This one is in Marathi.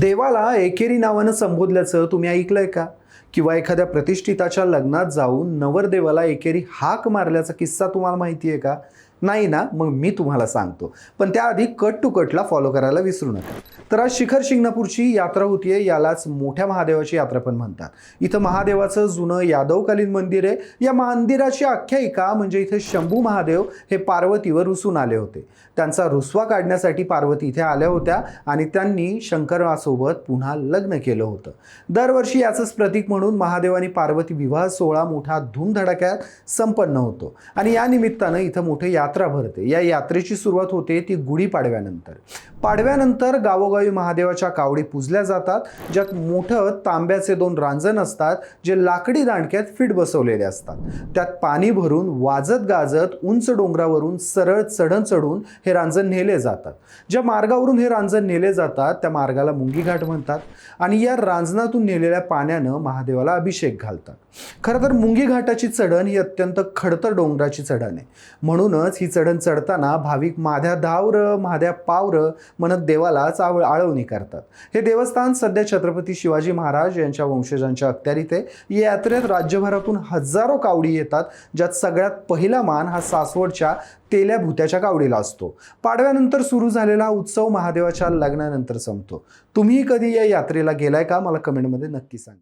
देवाला एकेरी नावानं संबोधल्याचं तुम्ही ऐकलंय का? किंवा एखाद्या प्रतिष्ठिताच्या लग्नात जाऊन नवरदेवाला एकेरी हाक मारल्याचा किस्सा तुम्हाला माहिती आहे का? नाही ना? मग मी तुम्हाला सांगतो. पण त्याआधी कट टू कटला फॉलो करायला विसरू नका. तर आज शिखर शिंगणापूरची यात्रा होतीये. यालाच मोठ्या महादेवाची यात्रा पण म्हणतात. इथं महादेवाचं जुनं यादवकालीन मंदिर आहे. या मंदिराची आख्यायिका म्हणजे इथे शंभू महादेव हे पार्वतीवर रुसून आले होते. त्यांचा रुसवा काढण्यासाठी पार्वती इथे आल्या होत्या आणि त्यांनी शंकरासोबत पुन्हा लग्न केलं होतं. दरवर्षी याचंच प्रतीक म्हणून महादेव आणि पार्वती विवाह सोहळा मोठा धूमधडाक्यात संपन्न होतो आणि या निमित्तानं इथं मोठे यात्रा भरते. या यात्रेची सुरुवात होते ती गुढीपाडव्यानंतर. पाडव्यानंतर गावोगावी महादेवाच्या कावडी पूजल्या जातात, ज्यात मोठं तांब्याचे 2 रांजण असतात जे लाकडी दांडक्यात फिट बसवलेले असतात. त्यात पाणी भरून वाजत गाजत उंच डोंगरावरून सरळ चढण चढून हे रांजण नेले जातात. ज्या मार्गावरून हे रांजण नेले जातात त्या मार्गाला मुंगी घाट म्हणतात आणि या रांजणातून नेलेल्या पाण्यानं महादेवाला अभिषेक घालतात. खरं तर मुंगी घाटाची चढण ही अत्यंत खडतर डोंगराची चढण आहे. म्हणूनच ही चढण चढताना भाविक माध्या धावर माध्या पावर म्हणत देवालाच आळवणी करतात. हे देवस्थान सध्या छत्रपती शिवाजी महाराज यांच्या वंशजांच्या अखत्यारीत आहे. या यात्रेत राज्यभरातून हजारो कावडी येतात, ज्यात सगळ्यात पहिला मान हा सासवडच्या तेल्या भुत्याच्या कावडीला असतो. पाडव्यानंतर सुरू झालेला हा उत्सव महादेवाच्या लग्नानंतर संपतो. तुम्ही कधी या यात्रेला गेलाय का? मला कमेंटमध्ये नक्की सांगा.